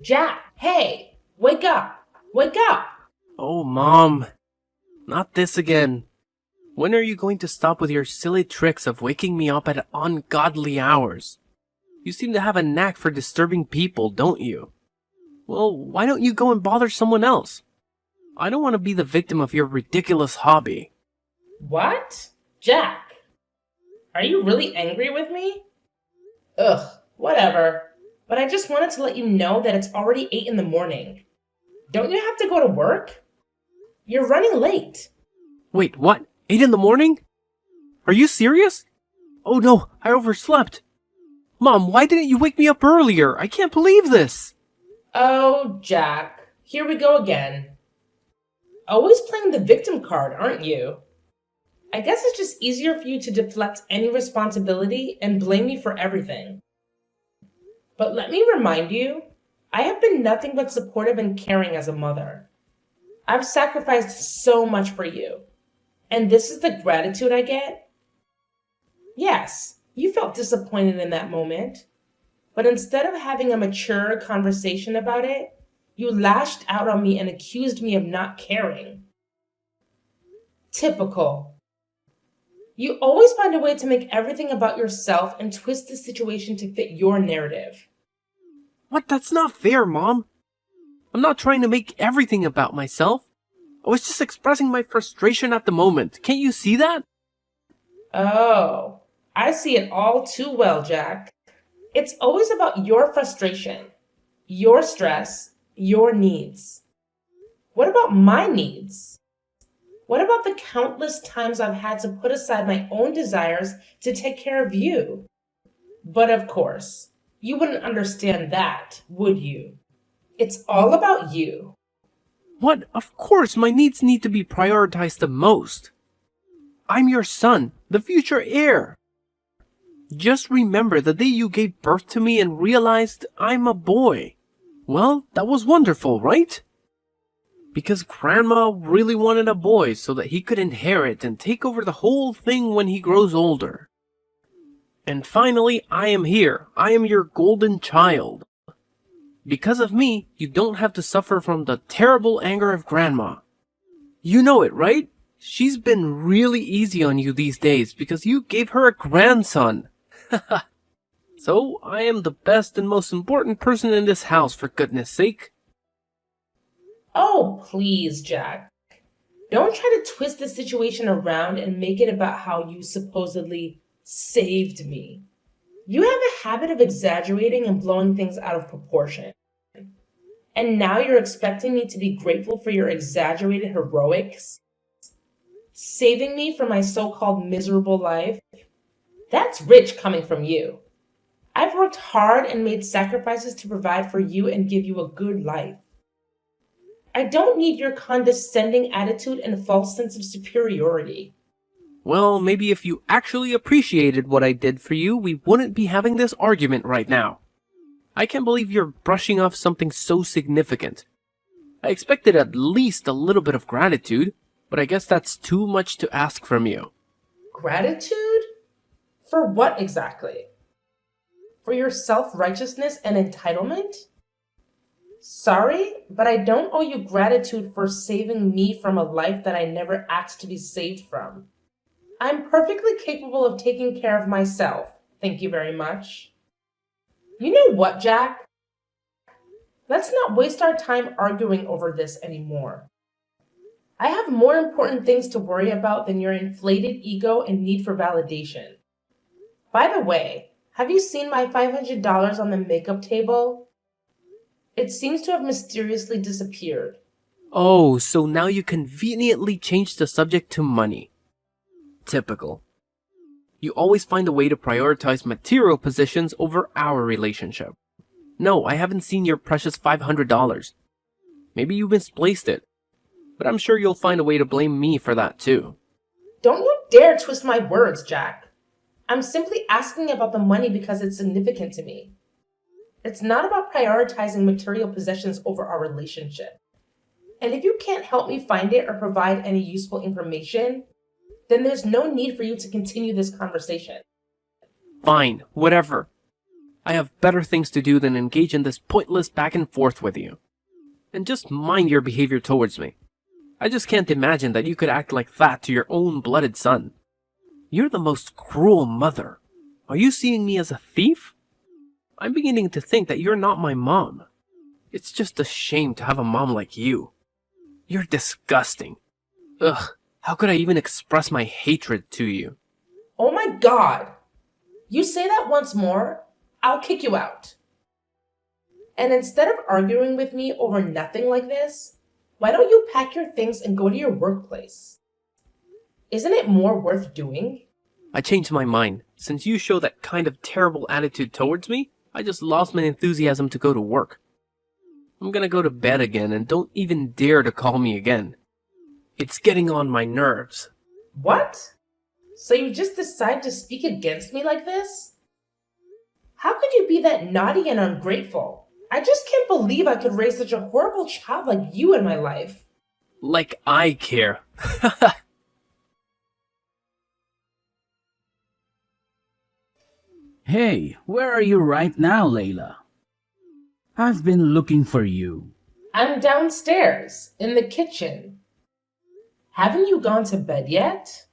Jack, hey, wake up! Wake up! Oh, Mom. Not this again. When are you going to stop with your silly tricks of waking me up at ungodly hours? You seem to have a knack for disturbing people, don't you? Well, why don't you go and bother someone else? I don't want to be the victim of your ridiculous hobby. What? Jack, are you really angry with me? Ugh, whatever. But I just wanted to let you know that it's already 8 in the morning. Don't you have to go to work? You're running late. Wait, what? 8 in the morning? Are you serious? Oh no, I overslept. Mom, why didn't you wake me up earlier? I can't believe this. Oh, Jack, here we go again. Always playing the victim card, aren't you? I guess it's just easier for you to deflect any responsibility and blame me for everything. But let me remind you, I have been nothing but supportive and caring as a mother. I've sacrificed so much for you. And this is the gratitude I get? Yes, you felt disappointed in that moment. But instead of having a mature conversation about it, you lashed out on me and accused me of not caring. Typical. You always find a way to make everything about yourself and twist the situation to fit your narrative. What? That's not fair, Mom. I'm not trying to make everything about myself. I was just expressing my frustration at the moment. Can't you see that? Oh, I see it all too well, Jack. It's always about your frustration, your stress, your needs. What about my needs? What about the countless times I've had to put aside my own desires to take care of you? But of course, you wouldn't understand that, would you? It's all about you. What? Of course, my needs need to be prioritized the most. I'm your son, the future heir. Just remember the day you gave birth to me and realized I'm a boy. Well, that was wonderful, right? Because Grandma really wanted a boy so that he could inherit and take over the whole thing when he grows older. And finally, I am here. I am your golden child. Because of me, you don't have to suffer from the terrible anger of Grandma. You know it, right? She's been really easy on you these days because you gave her a grandson. So, I am the best and most important person in this house, for goodness sake. Oh, please, Jack. Don't try to twist the situation around and make it about how you supposedly saved me. You have a habit of exaggerating and blowing things out of proportion. And now you're expecting me to be grateful for your exaggerated heroics? Saving me from my so-called miserable life? That's rich coming from you. I've worked hard and made sacrifices to provide for you and give you a good life. I don't need your condescending attitude and false sense of superiority. Well, maybe if you actually appreciated what I did for you, we wouldn't be having this argument right now. I can't believe you're brushing off something so significant. I expected at least a little bit of gratitude, but I guess that's too much to ask from you. Gratitude? For what exactly? For your self-righteousness and entitlement? Sorry, but I don't owe you gratitude for saving me from a life that I never asked to be saved from. I'm perfectly capable of taking care of myself, thank you very much. You know what, Jack? Let's not waste our time arguing over this anymore. I have more important things to worry about than your inflated ego and need for validation. By the way, have you seen my $500 on the makeup table? It seems to have mysteriously disappeared. Oh, so now you conveniently changed the subject to money. Typical. You always find a way to prioritize material possessions over our relationship. No, I haven't seen your precious $500. Maybe you misplaced it. But I'm sure you'll find a way to blame me for that too. Don't you dare twist my words, Jack. I'm simply asking about the money because it's significant to me. It's not about prioritizing material possessions over our relationship. And if you can't help me find it or provide any useful information, then there's no need for you to continue this conversation. Fine, whatever. I have better things to do than engage in this pointless back and forth with you. And just mind your behavior towards me. I just can't imagine that you could act like that to your own blooded son. You're the most cruel mother. Are you seeing me as a thief? I'm beginning to think that you're not my mom. It's just a shame to have a mom like you. You're disgusting. Ugh, how could I even express my hatred to you? Oh my god! You say that once more, I'll kick you out. And instead of arguing with me over nothing like this, why don't you pack your things and go to your workplace? Isn't it more worth doing? I changed my mind. Since you show that kind of terrible attitude towards me, I just lost my enthusiasm to go to work. I'm gonna go to bed again and don't even dare to call me again. It's getting on my nerves. What? So you just decide to speak against me like this? How could you be that naughty and ungrateful? I just can't believe I could raise such a horrible child like you in my life. Like I care. Hey, where are you right now, Layla? I've been looking for you. I'm downstairs, in the kitchen. Haven't you gone to bed yet?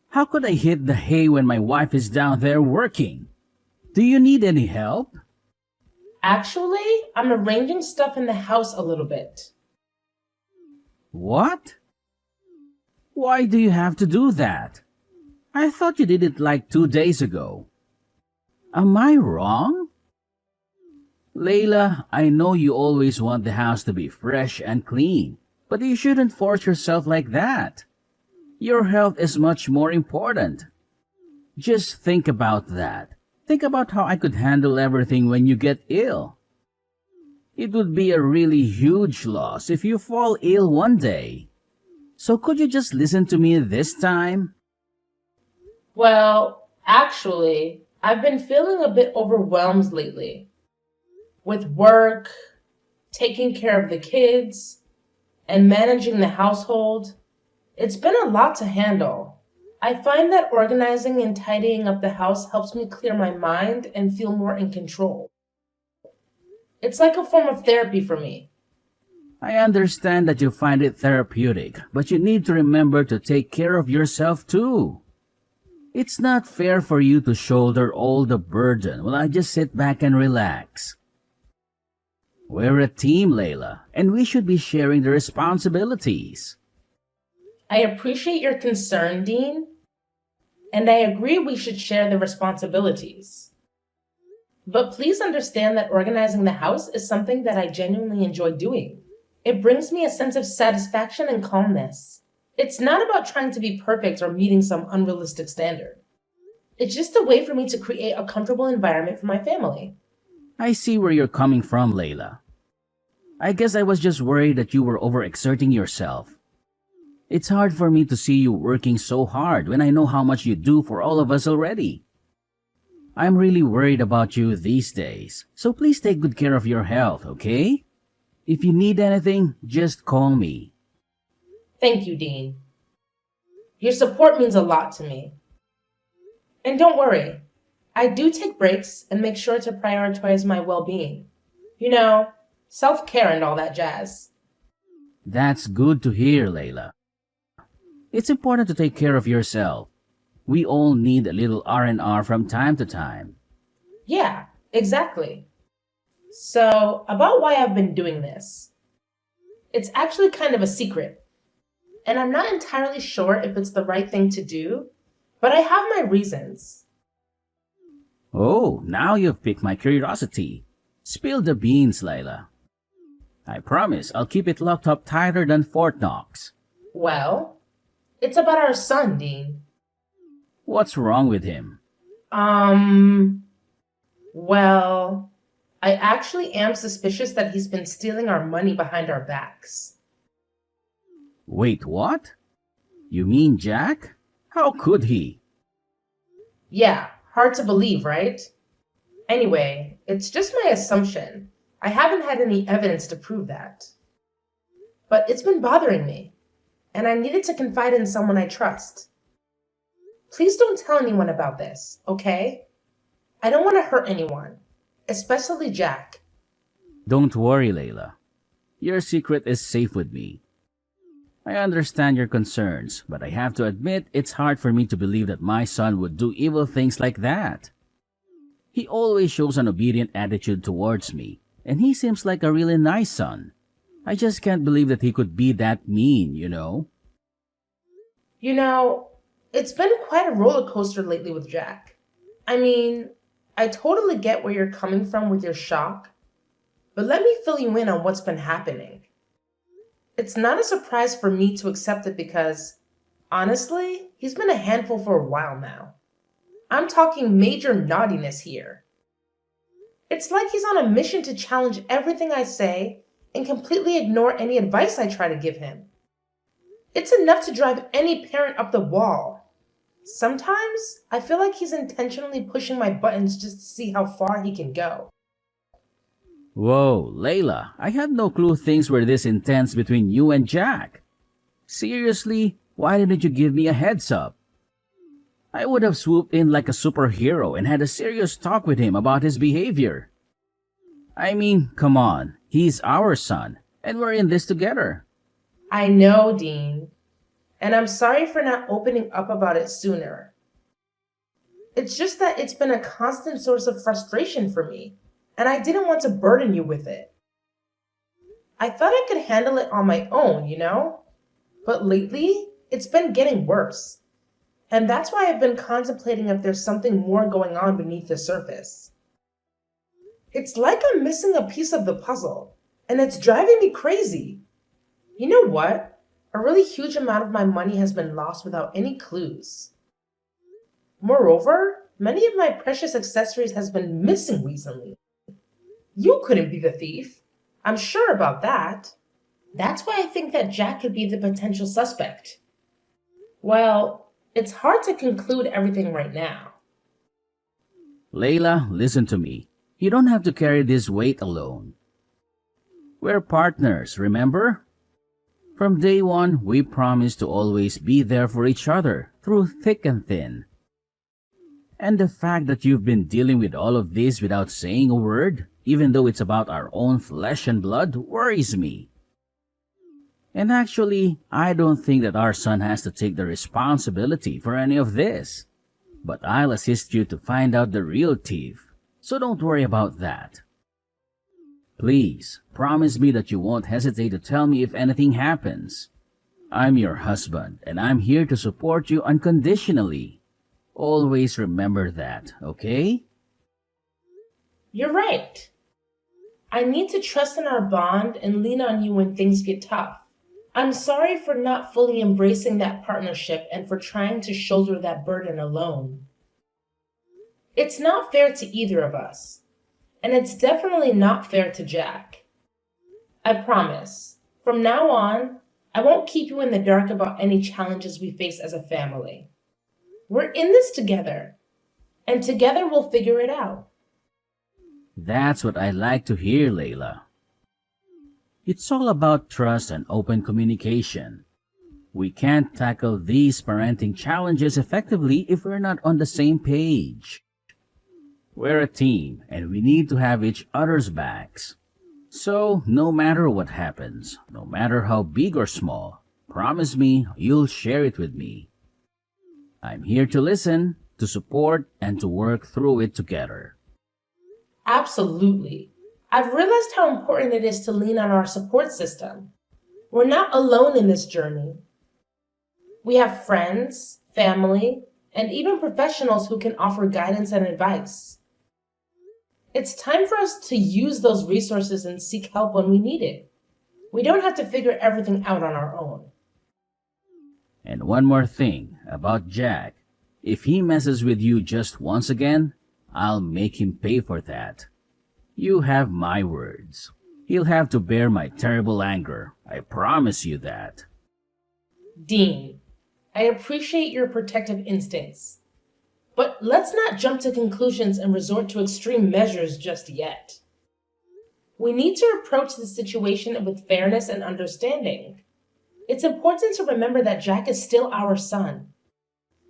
How could I hit the hay when my wife is down there working? Do you need any help? Actually, I'm arranging stuff in the house a little bit. What? Why do you have to do that? I thought you did it like 2 days ago. Am I wrong? Layla, I know you always want the house to be fresh and clean, but you shouldn't force yourself like that. Your health is much more important. Just think about that. Think about how I could handle everything when you get ill. It would be a really huge loss if you fall ill one day. So could you just listen to me this time? Well, actually, I've been feeling a bit overwhelmed lately. With work, taking care of the kids, and managing the household. It's been a lot to handle. I find that organizing and tidying up the house helps me clear my mind and feel more in control. It's like a form of therapy for me. I understand that you find it therapeutic, but you need to remember to take care of yourself too. It's not fair for you to shoulder all the burden while I just sit back and relax. We're a team, Layla, and we should be sharing the responsibilities. I appreciate your concern, Dean, and I agree we should share the responsibilities. But please understand that organizing the house is something that I genuinely enjoy doing. It brings me a sense of satisfaction and calmness. It's not about trying to be perfect or meeting some unrealistic standard. It's just a way for me to create a comfortable environment for my family. I see where you're coming from, Layla. I guess I was just worried that you were overexerting yourself. It's hard for me to see you working so hard when I know how much you do for all of us already. I'm really worried about you these days, so please take good care of your health, okay? If you need anything, just call me. Thank you, Dean. Your support means a lot to me. And don't worry, I do take breaks and make sure to prioritize my well-being. You know, self-care and all that jazz. That's good to hear, Layla. It's important to take care of yourself. We all need a little R&R from time to time. Yeah, exactly. So, about why I've been doing this. It's actually kind of a secret. And I'm not entirely sure if it's the right thing to do, but I have my reasons. Oh, now you've piqued my curiosity. Spill the beans, Layla. I promise I'll keep it locked up tighter than Fort Knox. Well, it's about our son, Dean. What's wrong with him? Well, I actually am suspicious that he's been stealing our money behind our backs. Wait, what? You mean Jack? How could he? Yeah, hard to believe, right? Anyway, it's just my assumption. I haven't had any evidence to prove that. But it's been bothering me, and I needed to confide in someone I trust. Please don't tell anyone about this, okay? I don't want to hurt anyone, especially Jack. Don't worry, Layla. Your secret is safe with me. I understand your concerns, but I have to admit it's hard for me to believe that my son would do evil things like that. He always shows an obedient attitude towards me, and he seems like a really nice son. I just can't believe that he could be that mean. You know, it's been quite a roller coaster lately with Jack. I mean, I totally get where you're coming from with your shock, but let me fill you in on what's been happening. It's not a surprise for me to accept it because, honestly, he's been a handful for a while now. I'm talking major naughtiness here. It's like he's on a mission to challenge everything I say and completely ignore any advice I try to give him. It's enough to drive any parent up the wall. Sometimes I feel like he's intentionally pushing my buttons just to see how far he can go. Whoa, Layla, I had no clue things were this intense between you and Jack. Seriously, why didn't you give me a heads up? I would have swooped in like a superhero and had a serious talk with him about his behavior. I mean, come on, he's our son, and we're in this together. I know, Dean, and I'm sorry for not opening up about it sooner. It's just that it's been a constant source of frustration for me, and I didn't want to burden you with it. I thought I could handle it on my own. But lately, it's been getting worse. And that's why I've been contemplating if there's something more going on beneath the surface. It's like I'm missing a piece of the puzzle, and it's driving me crazy. You know what? A really huge amount of my money has been lost without any clues. Moreover, many of my precious accessories has been missing recently. You couldn't be the thief. I'm sure about that. That's why I think that Jack could be the potential suspect. Well, it's hard to conclude everything right now. Layla, listen to me. You don't have to carry this weight alone. We're partners, remember? From day one, we promised to always be there for each other, through thick and thin. And the fact that you've been dealing with all of this without saying a word, even though it's about our own flesh and blood, worries me. And actually, I don't think that our son has to take the responsibility for any of this. But I'll assist you to find out the real thief, so don't worry about that. Please, promise me that you won't hesitate to tell me if anything happens. I'm your husband, and I'm here to support you unconditionally. Always remember that, okay? You're right. I need to trust in our bond and lean on you when things get tough. I'm sorry for not fully embracing that partnership and for trying to shoulder that burden alone. It's not fair to either of us, and it's definitely not fair to Jack. I promise, from now on, I won't keep you in the dark about any challenges we face as a family. We're in this together, and together we'll figure it out. That's what I like to hear, Layla. It's all about trust and open communication. We can't tackle these parenting challenges effectively if we're not on the same page. We're a team, and we need to have each other's backs. So, no matter what happens, no matter how big or small, promise me you'll share it with me. I'm here to listen, to support, and to work through it together. Absolutely. I've realized how important it is to lean on our support system. We're not alone in this journey. We have friends, family, and even professionals who can offer guidance and advice. It's time for us to use those resources and seek help when we need it. We don't have to figure everything out on our own. And one more thing about Jack. If he messes with you just once again, I'll make him pay for that. You have my words. He'll have to bear my terrible anger. I promise you that. Dean, I appreciate your protective instincts, but let's not jump to conclusions and resort to extreme measures just yet. We need to approach the situation with fairness and understanding. It's important to remember that Jack is still our son,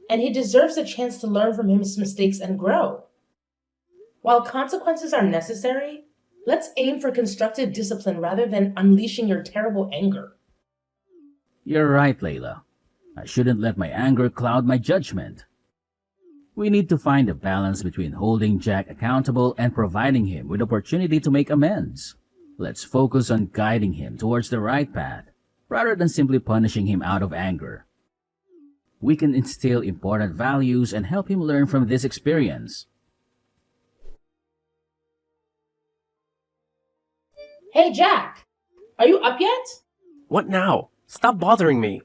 and he deserves a chance to learn from his mistakes and grow. While consequences are necessary, let's aim for constructive discipline rather than unleashing your terrible anger. You're right, Layla. I shouldn't let my anger cloud my judgment. We need to find a balance between holding Jack accountable and providing him with opportunity to make amends. Let's focus on guiding him towards the right path, rather than simply punishing him out of anger. We can instill important values and help him learn from this experience. Hey, Jack! Are you up yet? What now? Stop bothering me.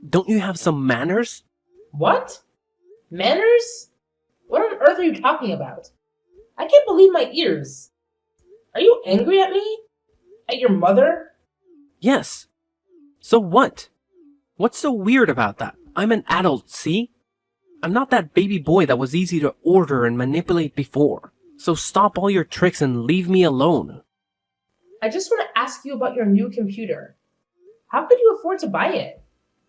Don't you have some manners? What? Manners? What on earth are you talking about? I can't believe my ears. Are you angry at me? At your mother? Yes. So what? What's so weird about that? I'm an adult, see? I'm not that baby boy that was easy to order and manipulate before. So stop all your tricks and leave me alone. I just want to ask you about your new computer. How could you afford to buy it?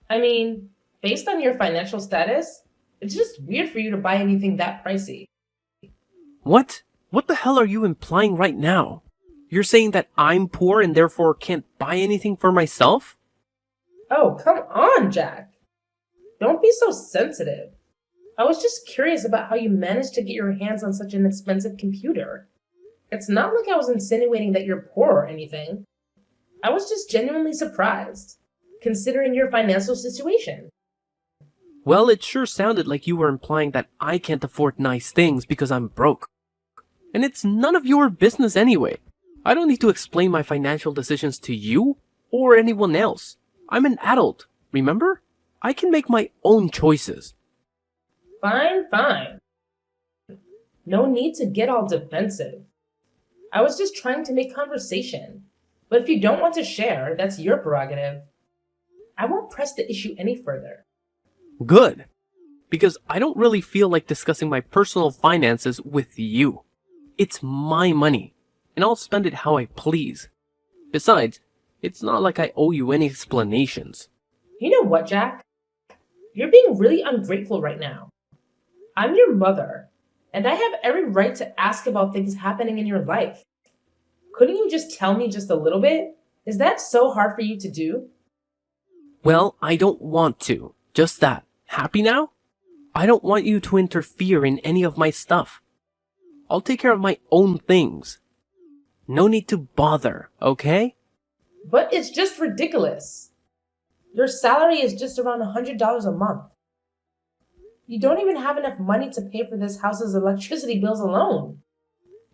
I mean, based on your financial status, it's just weird for you to buy anything that pricey. What? What the hell are you implying right now? You're saying that I'm poor and therefore can't buy anything for myself? Oh, come on, Jack. Don't be so sensitive. I was just curious about how you managed to get your hands on such an expensive computer. It's not like I was insinuating that you're poor or anything. I was just genuinely surprised, considering your financial situation. Well, it sure sounded like you were implying that I can't afford nice things because I'm broke. And it's none of your business anyway. I don't need to explain my financial decisions to you or anyone else. I'm an adult, remember? I can make my own choices. Fine, fine. No need to get all defensive. I was just trying to make conversation. But if you don't want to share, that's your prerogative. I won't press the issue any further. Good. Because I don't really feel like discussing my personal finances with you. It's my money, and I'll spend it how I please. Besides, it's not like I owe you any explanations. You know what, Jack? You're being really ungrateful right now. I'm your mother, and I have every right to ask about things happening in your life. Couldn't you just tell me just a little bit? Is that so hard for you to do? Well, I don't want to. Just that. Happy now? I don't want you to interfere in any of my stuff. I'll take care of my own things. No need to bother, okay? But it's just ridiculous. Your salary is just around $100 a month. You don't even have enough money to pay for this house's electricity bills alone.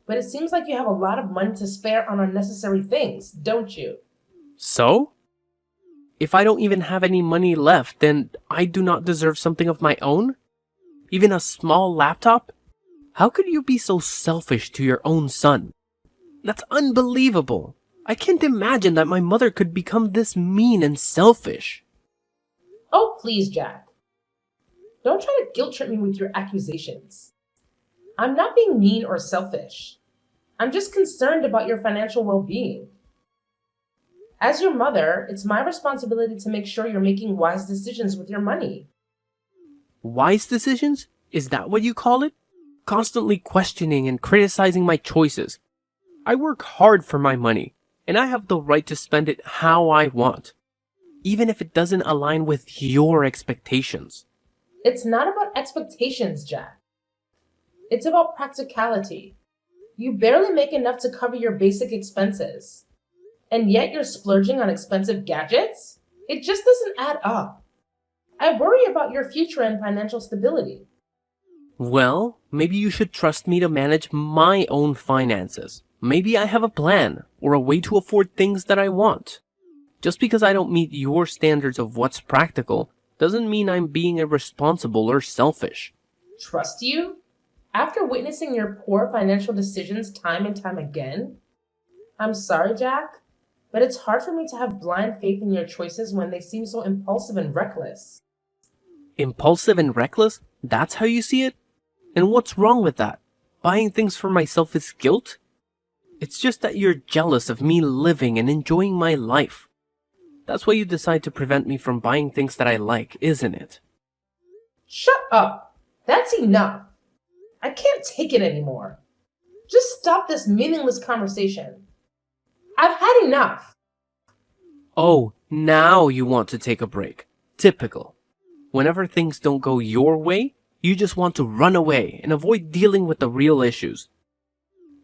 But it seems like you have a lot of money to spare on unnecessary things, don't you? So? If I don't even have any money left, then I do not deserve something of my own? Even a small laptop? How could you be so selfish to your own son? That's unbelievable. I can't imagine that my mother could become this mean and selfish. Oh, please, Jack. Don't try to guilt trip me with your accusations. I'm not being mean or selfish. I'm just concerned about your financial well-being. As your mother, it's my responsibility to make sure you're making wise decisions with your money. Wise decisions? Is that what you call it? Constantly questioning and criticizing my choices. I work hard for my money, and I have the right to spend it how I want, even if it doesn't align with your expectations. It's not about expectations, Jack. It's about practicality. You barely make enough to cover your basic expenses. And yet you're splurging on expensive gadgets? It just doesn't add up. I worry about your future and financial stability. Well, maybe you should trust me to manage my own finances. Maybe I have a plan or a way to afford things that I want. Just because I don't meet your standards of what's practical doesn't mean I'm being irresponsible or selfish. Trust you? After witnessing your poor financial decisions time and time again? I'm sorry, Jack, but it's hard for me to have blind faith in your choices when they seem so impulsive and reckless. Impulsive and reckless? That's how you see it? And what's wrong with that? Buying things for myself is guilt? It's just that you're jealous of me living and enjoying my life. That's why you decide to prevent me from buying things that I like, isn't it? Shut up! That's enough! I can't take it anymore. Just stop this meaningless conversation. I've had enough. Oh, now you want to take a break. Typical. Whenever things don't go your way, you just want to run away and avoid dealing with the real issues.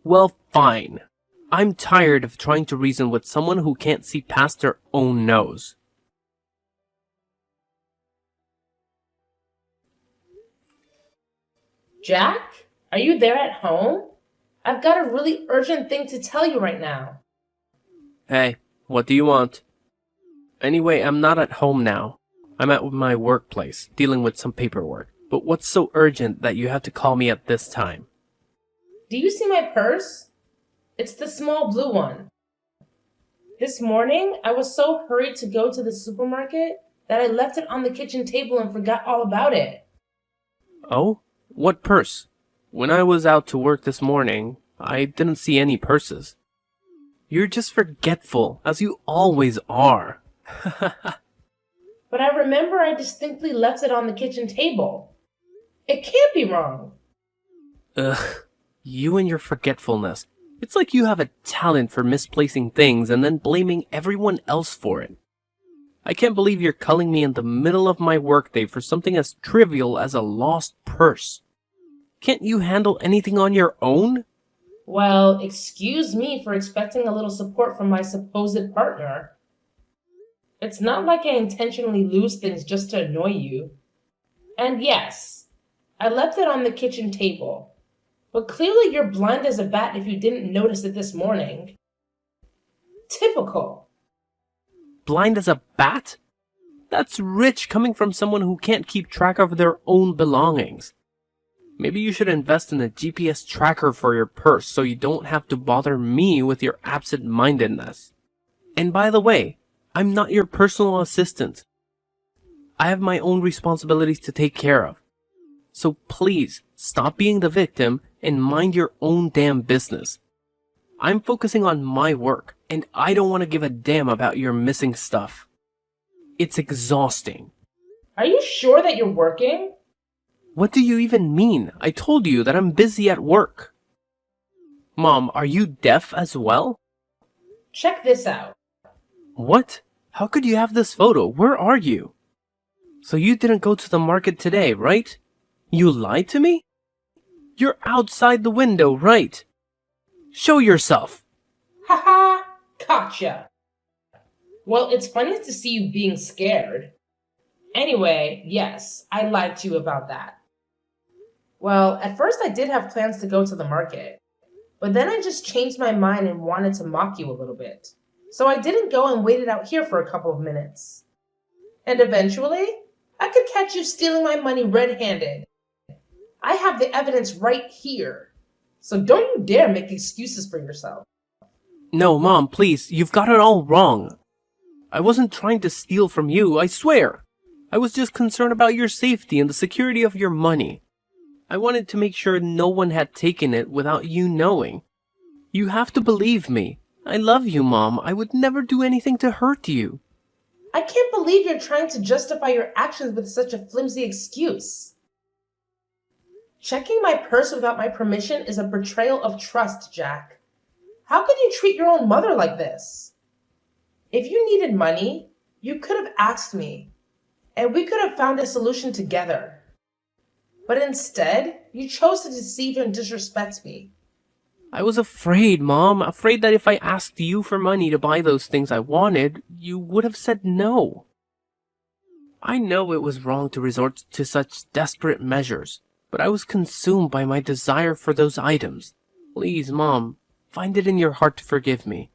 Well, fine. I'm tired of trying to reason with someone who can't see past their own nose. Jack, are you there at home? I've got a really urgent thing to tell you right now. Hey, what do you want? Anyway, I'm not at home now. I'm at my workplace, dealing with some paperwork. But what's so urgent that you have to call me at this time? Do you see my purse? It's the small blue one. This morning, I was so hurried to go to the supermarket that I left it on the kitchen table and forgot all about it. Oh? What purse? When I was out to work this morning, I didn't see any purses. You're just forgetful, as you always are. But I remember I distinctly left it on the kitchen table. It can't be wrong. Ugh, you and your forgetfulness. It's like you have a talent for misplacing things and then blaming everyone else for it. I can't believe you're calling me in the middle of my workday for something as trivial as a lost purse. Can't you handle anything on your own? Well, excuse me for expecting a little support from my supposed partner. It's not like I intentionally lose things just to annoy you. And yes, I left it on the kitchen table. But clearly you're blind as a bat if you didn't notice it this morning. Typical. Blind as a bat? That's rich coming from someone who can't keep track of their own belongings. Maybe you should invest in a GPS tracker for your purse so you don't have to bother me with your absent-mindedness. And by the way, I'm not your personal assistant. I have my own responsibilities to take care of. So please, stop being the victim and mind your own damn business. I'm focusing on my work, and I don't want to give a damn about your missing stuff. It's exhausting. Are you sure that you're working? What do you even mean? I told you that I'm busy at work. Mom, are you deaf as well? Check this out. What? How could you have this photo? Where are you? So you didn't go to the market today, right? You lied to me? You're outside the window, right? Show yourself. Haha, gotcha. Well, it's funny to see you being scared. Anyway, yes, I lied to you about that. Well, at first I did have plans to go to the market, but then I just changed my mind and wanted to mock you a little bit. So I didn't go and waited out here for a couple of minutes. And eventually, I could catch you stealing my money red-handed. I have the evidence right here. So don't you dare make excuses for yourself. No, Mom, please, you've got it all wrong. I wasn't trying to steal from you, I swear. I was just concerned about your safety and the security of your money. I wanted to make sure no one had taken it without you knowing. You have to believe me. I love you, Mom. I would never do anything to hurt you. I can't believe you're trying to justify your actions with such a flimsy excuse. Checking my purse without my permission is a betrayal of trust, Jack. How could you treat your own mother like this? If you needed money, you could have asked me, and we could have found a solution together. But instead, you chose to deceive and disrespect me. I was afraid, Mom. Afraid that if I asked you for money to buy those things I wanted, you would have said no. I know it was wrong to resort to such desperate measures, but I was consumed by my desire for those items. Please, Mom, find it in your heart to forgive me.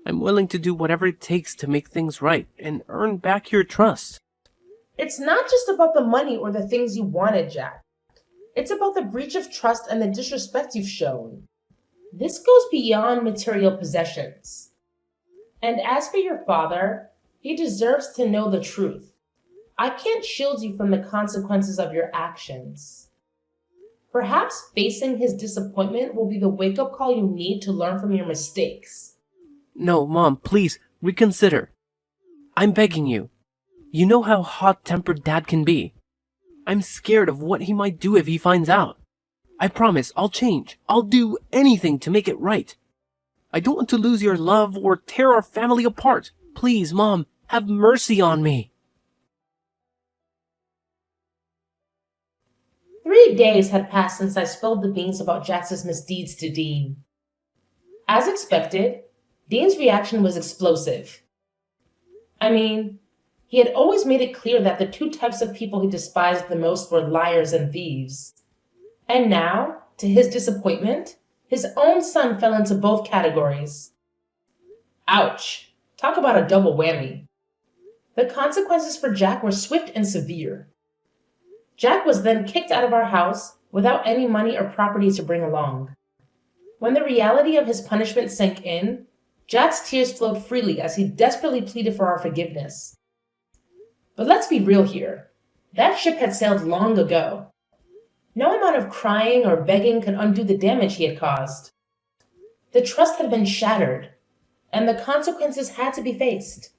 I'm willing to do whatever it takes to make things right and earn back your trust. It's not just about the money or the things you wanted, Jack. It's about the breach of trust and the disrespect you've shown. This goes beyond material possessions. And as for your father, he deserves to know the truth. I can't shield you from the consequences of your actions. Perhaps facing his disappointment will be the wake-up call you need to learn from your mistakes. No, Mom, please, reconsider. I'm begging you. You know how hot-tempered Dad can be. I'm scared of what he might do if he finds out. I promise I'll change. I'll do anything to make it right. I don't want to lose your love or tear our family apart. Please, Mom, have mercy on me. 3 days had passed since I spilled the beans about Jax's misdeeds to Dean. As expected, Dean's reaction was explosive. I mean, he had always made it clear that the two types of people he despised the most were liars and thieves. And now, to his disappointment, his own son fell into both categories. Ouch! Talk about a double whammy. The consequences for Jack were swift and severe. Jack was then kicked out of our house without any money or property to bring along. When the reality of his punishment sank in, Jack's tears flowed freely as he desperately pleaded for our forgiveness. But let's be real here. That ship had sailed long ago. No amount of crying or begging could undo the damage he had caused. The trust had been shattered, and the consequences had to be faced.